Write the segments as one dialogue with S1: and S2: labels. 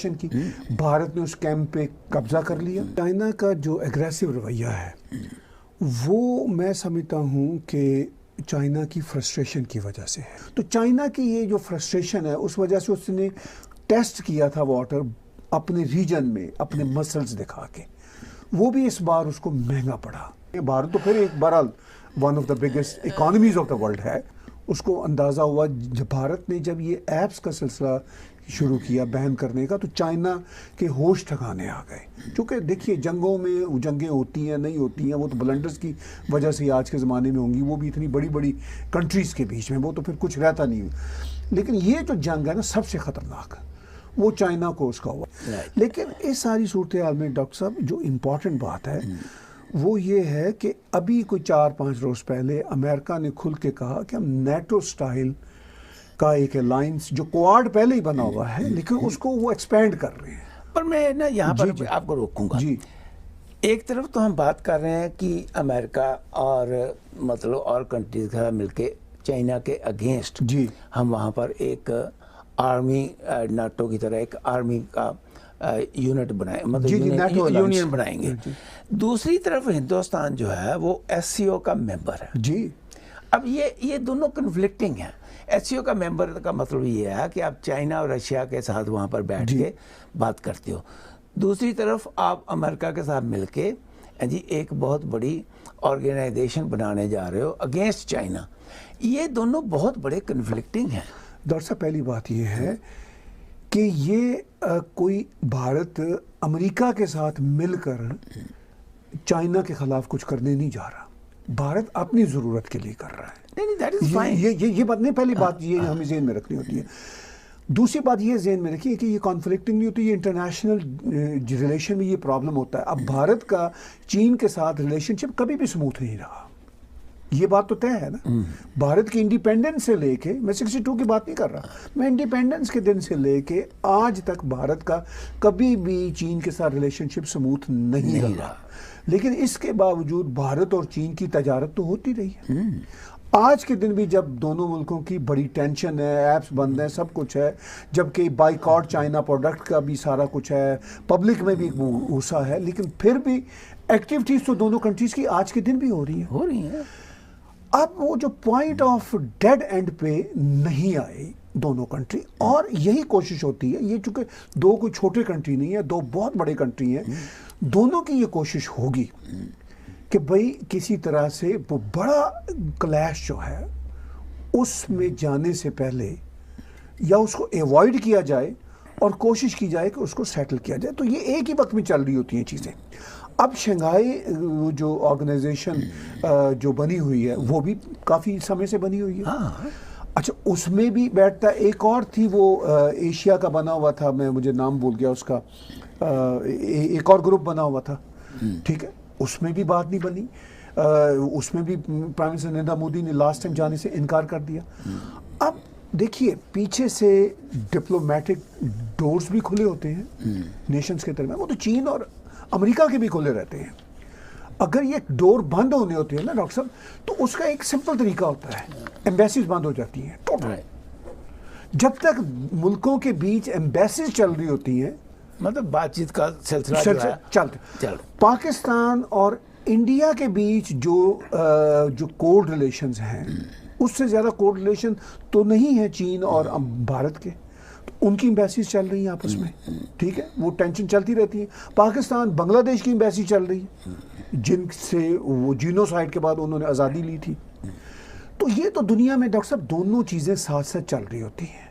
S1: Aggression की, भारत ने उस कैंप पे कब्जा कर लिया। चाइना का जो एग्रेसिव रवैया है वो मैं समझता हूँ कि चाइना की फ्रस्ट्रेशन की वजह से है। तो चाइना की ये जो फ्रस्ट्रेशन है उस वजह से उसने टेस्ट किया था वाटर अपने रीजन में अपने मसल्स दिखा के, वो भी इस बार उसको महंगा पड़ा। भारत तो फिर एक बहरहाल one of the biggest economies of the world है। उसको अंदाज़ा हुआ जब भारत ने जब ये ऐप्स का सिलसिला शुरू किया बैन करने का, तो चाइना के होश ठिकाने आ गए। क्योंकि देखिए जंगों में जंगें होती हैं नहीं होती हैं, वो तो ब्लंडर्स की वजह से आज के ज़माने में होंगी, वो भी इतनी बड़ी बड़ी कंट्रीज़ के बीच में, वो तो फिर कुछ रहता नहीं। लेकिन ये जो जंग है ना सबसे ख़तरनाक, वो चाइना को उसका हुआ। लेकिन इस सारी सूरत हाल में डॉक्टर साहब जो इम्पॉर्टेंट बात है वो ये है कि अभी कोई 4-5 रोज़ पहले अमेरिका ने खुल के कहा कि हम नेटो स्टाइल का एक अलायंस, जो क्वाड पहले ही बना हुआ है लेकिन उसको वो एक्सपेंड कर रहे हैं।
S2: पर मैं ना यहाँ पर आपको रोकूंगा जी। एक तरफ तो हम बात कर रहे हैं कि अमेरिका और मतलब और कंट्रीज का मिलके चाइना के अगेंस्ट
S1: जी
S2: हम वहाँ पर एक आर्मी नाटो की तरह एक आर्मी का यूनिट बनाए, मतलब यूनियन बनाएंगे। दूसरी तरफ हिंदुस्तान जो है वो एससीओ का मेंबर है
S1: जी।
S2: अब ये दोनों कन्फ्लिक्टिंग हैं। एससीओ का मेंबर का मतलब ये है कि आप चाइना और रशिया के साथ वहाँ पर बैठ के बात करते हो, दूसरी तरफ आप अमेरिका के साथ मिलके जी एक बहुत बड़ी ऑर्गेनाइजेशन बनाने जा रहे हो अगेंस्ट चाइना। ये दोनों बहुत बड़े कन्फ्लिक्टिंग हैं।
S1: डॉक्टर साहब पहली बात ये है कि ये कोई भारत अमेरिका के साथ मिलकर चाइना के खिलाफ कुछ करने नहीं जा रहा, भारत अपनी ज़रूरत के लिए कर रहा है।
S2: नहीं, that is fine।
S1: ये बात नहीं, पहली बात ये हमें ज़हन में रखनी होती है। दूसरी बात ये ज़हन में रखिए कि ये कॉन्फ्लिक्टिंग नहीं होती, ये इंटरनेशनल रिलेशन में ये प्रॉब्लम होता है। अब भारत का चीन के साथ रिलेशनशिप कभी भी स्मूथ नहीं रहा, ये बात तो तय है ना। भारत की इंडिपेंडेंस से लेके, मैं 62 की बात नहीं कर रहा, मैं इंडिपेंडेंस के दिन से लेके आज तक भारत का कभी भी चीन के साथ रिलेशनशिप स्मूथ नहीं रहा। लेकिन इसके बावजूद भारत और चीन की तजारत तो होती रही है। आज के दिन भी जब दोनों मुल्कों की बड़ी टेंशन है, ऐप्स बंद हैं, सब कुछ है, जबकि बाइकॉट चाइना प्रोडक्ट का भी सारा कुछ है, पब्लिक में भी गुस्सा है, लेकिन फिर भी एक्टिविटीज तो दोनों कंट्रीज की आज के दिन भी हो रही है। अब वो जो पॉइंट ऑफ डेड एंड पे नहीं आए दोनों कंट्री, और यही कोशिश होती है, ये चूंकि दो कोई छोटे कंट्री नहीं है, दो बहुत बड़े कंट्री हैं, दोनों की ये कोशिश होगी कि भाई किसी तरह से वो बड़ा क्लैश जो है उसमें जाने से पहले या उसको एवॉइड किया जाए और कोशिश की जाए कि उसको सेटल किया जाए। तो ये एक ही वक्त में चल रही होती हैं चीज़ें। अब शंघाई जो ऑर्गेनाइजेशन जो बनी हुई है वो भी काफ़ी समय से बनी हुई है। अच्छा, उसमें भी बैठता, एक और थी वो एशिया का बना हुआ था, मैं मुझे नाम भूल गया उसका, एक और ग्रुप बना हुआ था, ठीक है, उसमें भी बात नहीं बनी। उसमें भी प्राइम मिनिस्टर नरेंद्र मोदी ने लास्ट टाइम जाने से इनकार कर दिया। अब देखिए पीछे से डिप्लोमेटिक डोर्स भी खुले होते हैं नेशंस के दरमियान, वो तो चीन और अमेरिका के भी खुले रहते हैं। अगर ये डोर बंद होने होती है ना डॉक्टर साहब, तो उसका एक सिंपल तरीका होता है, एम्बेसीज बंद हो जाती हैं टोटल। जब तक मुल्कों के बीच एम्बेसीज चल रही होती हैं,
S2: मतलब बातचीत का सिलसिला
S1: चलते, पाकिस्तान और इंडिया के बीच जो कोड रिलेशंस हैं, उससे ज़्यादा कोड रिलेशन तो नहीं है चीन और भारत के, तो उनकी एम्बेसीज चल रही हैं आपस में, ठीक है, वो टेंशन चलती रहती है। पाकिस्तान बांग्लादेश की एम्बेसी चल रही है, जिनसे वो जीनोसाइड के बाद उन्होंने आज़ादी ली थी। तो ये तो दुनिया में डॉक्टर साहब दोनों चीज़ें साथ साथ चल रही होती हैं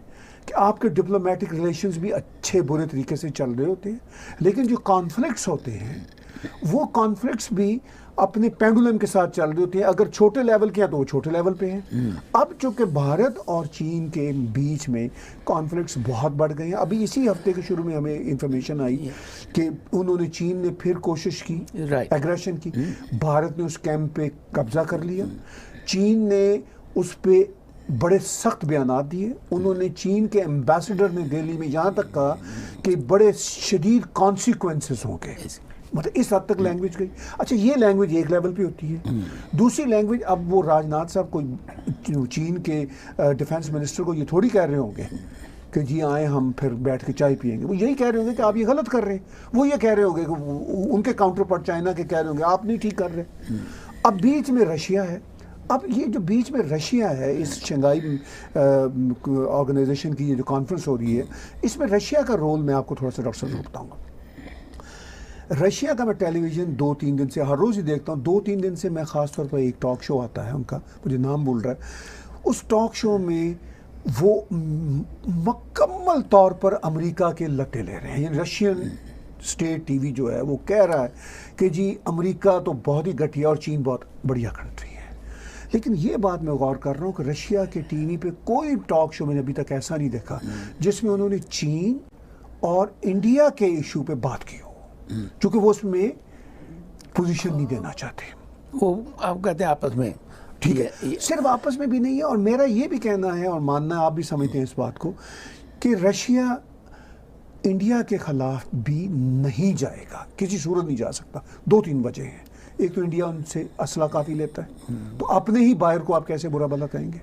S1: कि आपके डिप्लोमेटिक रिलेशंस भी अच्छे बुरे तरीके से चल रहे होते हैं, लेकिन जो कॉन्फ्लिक्ट्स होते हैं वो कॉन्फ्लिक्ट्स भी अपने पेंडुलम के साथ चल रही होती हैं। अगर छोटे लेवल के हैं तो वो छोटे लेवल पे हैं। अब चूंकि भारत और चीन के बीच में कॉन्फ्लिक्ट्स बहुत बढ़ गए हैं, अभी इसी हफ्ते के शुरू में हमें इंफॉर्मेशन आई कि उन्होंने, चीन ने फिर कोशिश की एग्रेशन की, भारत ने उस कैंप पे कब्जा कर लिया, चीन ने उस पे बड़े सख्त बयानात दिए। उन्होंने चीन के एम्बेसडर ने दिल्ली में यहाँ तक कहा कि बड़े शदीद कॉन्सिक्वेंसेस होंगे, मतलब इस हद तक लैंग्वेज गई। अच्छा, ये लैंग्वेज एक लेवल पे होती है। दूसरी लैंग्वेज, अब वो राजनाथ साहब को, चीन के डिफेंस मिनिस्टर को ये थोड़ी कह रहे होंगे कि जी आए हम फिर बैठ के चाय पियेंगे, वो यही कह रहे होंगे कि आप ये गलत कर रहे हैं। वो ये कह रहे होंगे कि उनके काउंटर पार्ट चाइना के कह रहे होंगे आप नहीं ठीक कर रहे। अब बीच में रशिया है। अब ये जो बीच में रशिया है, इस शंघाई ऑर्गेनाइजेशन की ये जो कॉन्फ्रेंस हो रही है, इसमें रशिया का रोल मैं आपको थोड़ा सा डॉक्टर साहब बताऊंगा। रशिया का मैं टेलीविज़न 2-3 दिन से हर रोज़ ही देखता हूँ। 2-3 दिन से मैं ख़ास तौर पर एक टॉक शो आता है उनका, मुझे नाम भूल रहा है, उस टॉक शो में वो मुकम्मल तौर पर अमेरिका के लट्टे ले रहे हैं। यानी रशियन स्टेट टीवी जो है वो कह रहा है कि जी अमेरिका तो बहुत ही घटिया और चीन बहुत बढ़िया कंट्री है। लेकिन ये बात मैं गौर कर रहा हूँ कि रशिया के टीवी पे कोई टॉक शो मैंने अभी तक ऐसा नहीं देखा जिसमें उन्होंने चीन और इंडिया के इशू पे बात की हो, क्योंकि वो उसमें पोजीशन नहीं देना चाहते।
S2: वो आप कहते हैं आपस में,
S1: ठीक है, सिर्फ आपस में भी नहीं है। और मेरा ये भी कहना है और मानना है, आप भी समझते हैं इस बात को, कि रशिया इंडिया के खिलाफ भी नहीं जाएगा, किसी सूरत नहीं जा सकता। 2-3 वजह हैं। एक तो इंडिया उनसे असला काफ़ी लेता है, तो अपने ही बाहर को आप कैसे बुरा भला कहेंगे।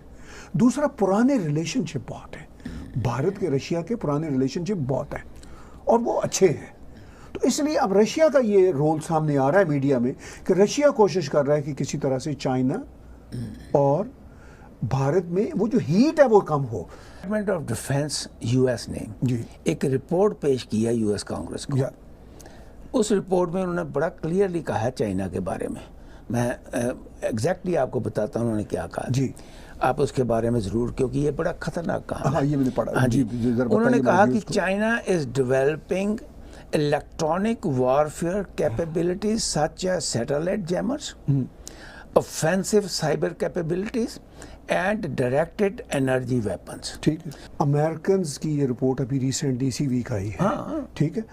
S1: दूसरा, पुराने रिलेशनशिप बहुत हैं, भारत के रशिया के पुराने रिलेशनशिप बहुत हैं और वो अच्छे हैं। तो इसलिए अब रशिया का ये रोल सामने आ रहा है मीडिया में कि रशिया कोशिश कर रहा है कि किसी तरह से चाइना और भारत में वो जो हीट है वो कम हो।
S2: डिपार्टमेंट ऑफ डिफेंस यूएस ने
S1: जी
S2: एक रिपोर्ट पेश किया यूएस कांग्रेस को।
S1: या
S2: उस रिपोर्ट में उन्होंने बड़ा क्लियरली कहा है चाइना के बारे में। मैं एग्जैक्टली आपको बताता हूँ उन्होंने क्या कहा
S1: जी,
S2: आप उसके बारे में ज़रूर, क्योंकि ये बड़ा खतरनाक कहा।
S1: हाँ ये मैंने पढ़ा।
S2: हाँ जी,
S1: जरा
S2: उन्होंने
S1: बताइए
S2: कहा
S1: मेरे
S2: कि
S1: व्यूज़ को।
S2: China is developing electronic warfare capabilities such as satellite jammers, offensive cyber capabilities and directed energy weapons.
S1: ठीक है, अमेरिकन की ये रिपोर्ट अभी रिसेंटली इसी वीक आई है।
S2: हाँ।
S1: ठीक है,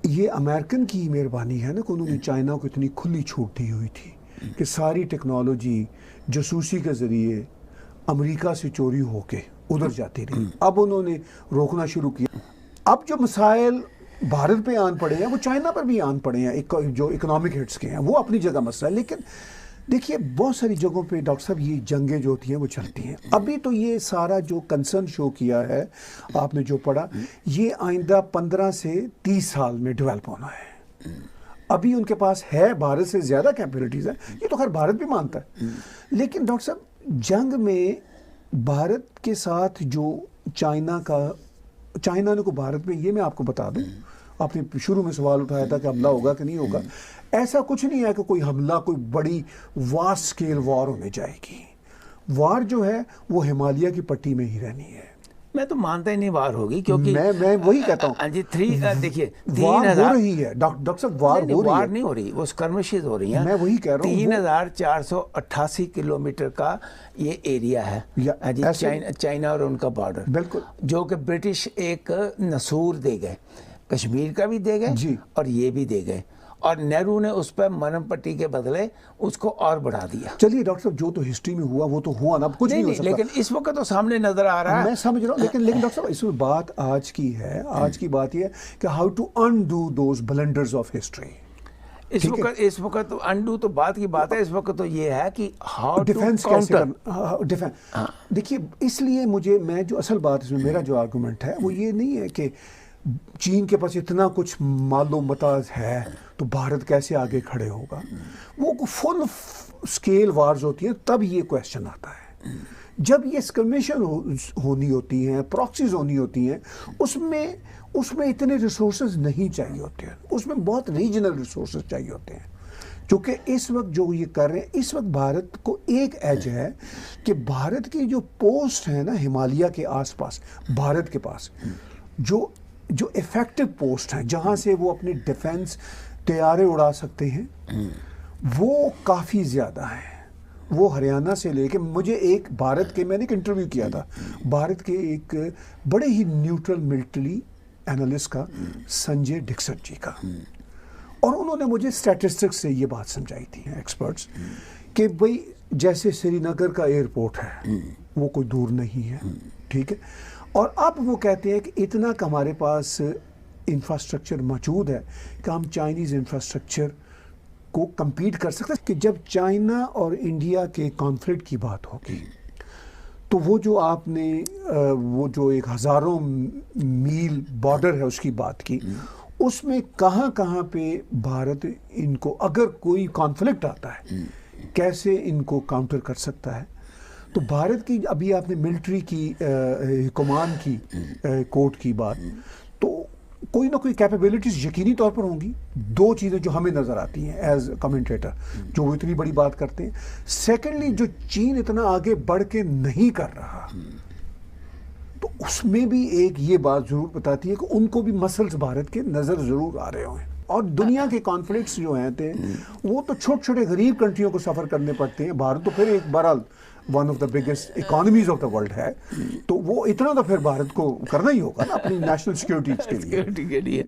S1: ये अमेरिकन की मेहरबानी है ना कि उन्होंने चाइना को इतनी खुली छूट दी हुई थी कि सारी टेक्नोलॉजी जासूसी के ज़रिए अमेरिका से चोरी होके उधर जाती रही। अब उन्होंने रोकना शुरू किया। अब जो मसाइल भारत पे आन पड़े हैं वो चाइना पर भी आन पड़े हैं, जो इकोनॉमिक हिट्स के हैं वो अपनी जगह मसला है। लेकिन देखिए बहुत सारी जगहों पे डॉक्टर साहब ये जंगें जो होती हैं वो चलती हैं। अभी तो ये सारा जो कंसर्न शो किया है आपने जो पढ़ा, ये आइंदा 15 से 30 साल में डेवलप होना है। अभी उनके पास है भारत से ज़्यादा कैपेबिलिटीज़ है, ये तो खैर भारत भी मानता है। लेकिन डॉक्टर साहब जंग में भारत के साथ जो चाइना ने को भारत में, ये मैं आपको बता दूं, आपने शुरू में सवाल उठाया था कि हमला होगा कि नहीं होगा। ऐसा कुछ नहीं है कि कोई हमला, कोई बड़ी वास्ट स्केल वॉर होने जाएगी। वार जो है वो हिमालय की पट्टी में ही रहनी है।
S2: मैं तो मानता ही नहीं वार होगी, क्योंकि
S1: मैं वही कहता हूँ
S2: जी देखिए
S1: वार हो रही है डॉक्टर साहब, वार हो रही है।
S2: नहीं हो रही, वो स्कर्मिशेस हो रही हैं।
S1: मैं वही कह रहा हूँ
S2: 3488 किलोमीटर का ये एरिया है जी, चाइना और उनका बॉर्डर,
S1: बिल्कुल,
S2: जो कि ब्रिटिश एक नसूर दे गए, कश्मीर का भी दे गए और ये भी दे गए, और नेहरू ने उस पर मरहम पट्टी के बदले उसको और बढ़ा दिया।
S1: चलिए डॉक्टर साहब, जो तो हिस्ट्री में हुआ वो तो हुआ ना, कुछ नहीं हो सकता।
S2: लेकिन इस वक्त तो सामने नजर आ रहा है।
S1: मैं समझ रहा हूँ, लेकिन डॉक्टर साहब इसमें बात आज की है, आज की बात ये है कि how to undo those blunders of history.
S2: इस वक्त तो अनडू तो बात की बात है, इस वक्त तो ये है कि हाउ
S1: डिफेंस कैसे करना। डिफेंस देखिए, इसलिए मैं जो असल बात इसमें मेरा जो आर्गूमेंट है वो ये नहीं है कि चीन के पास इतना कुछ मालो मताज है तो भारत कैसे आगे खड़े होगा। वो फुल स्केल वार्स होती हैं तब ये क्वेश्चन आता है। जब ये स्कर्मिशन होनी होती हैं, प्रॉक्सीज होनी होती हैं, उसमें इतने रिसोर्सेज नहीं चाहिए होते हैं, उसमें बहुत रीजनल रिसोर्सेज चाहिए होते हैं। क्योंकि इस वक्त जो ये कर रहे हैं, इस वक्त भारत को एक एज है कि भारत की जो पोस्ट है ना हिमालय के आसपास, भारत के पास जो इफेक्टिव पोस्ट है जहाँ से वो अपनी डिफेंस तैयारे उड़ा सकते हैं, वो काफ़ी ज़्यादा है। वो हरियाणा से लेके मैंने एक इंटरव्यू किया था भारत के एक बड़े ही न्यूट्रल मिलिट्री एनालिस्ट का, संजय डिक्सन जी का, और उन्होंने मुझे स्टैटिस्टिक्स से ये बात समझाई थी, एक्सपर्ट्स, कि भाई जैसे श्रीनगर का एयरपोर्ट है वो कोई दूर नहीं है, ठीक है, और अब वो कहते हैं कि इतना का हमारे पास इंफ्रास्ट्रक्चर मौजूद है कि हम चाइनीज़ इंफ्रास्ट्रक्चर को compete कर सकते हैं। कि जब चाइना और इंडिया के कॉन्फ्लिक्ट की बात होगी तो वो जो आपने वो जो एक हज़ारों मील बॉर्डर है उसकी बात की, उसमें कहाँ कहाँ पे भारत इनको, अगर कोई कॉन्फ्लिक्ट आता है, कैसे इनको काउंटर कर सकता है? तो भारत की, अभी आपने मिलिट्री की कमान की कोर्ट की बात, तो कोई ना कोई कैपेबिलिटीज यकीनी तौर पर होंगी। दो चीज़ें जो हमें नज़र आती हैं एज कमेंटेटर, जो वो इतनी बड़ी बात करते हैं। सेकेंडली, जो चीन इतना आगे बढ़ के नहीं कर रहा, तो उसमें भी एक ये बात ज़रूर बताती है कि उनको भी मसल्स भारत के नज़र ज़रूर आ रहे हैं। और दुनिया के कॉन्फ्लिक्ट्स जो हैं थे, वो तो छोटे छोटे गरीब कंट्रियों को सफ़र करने पड़ते हैं। भारत तो फिर एक बहरहाल one of the biggest economies of the world है, तो वो इतना तो फिर भारत को करना ही होगा ना अपनी नेशनल सिक्योरिटी के लिए।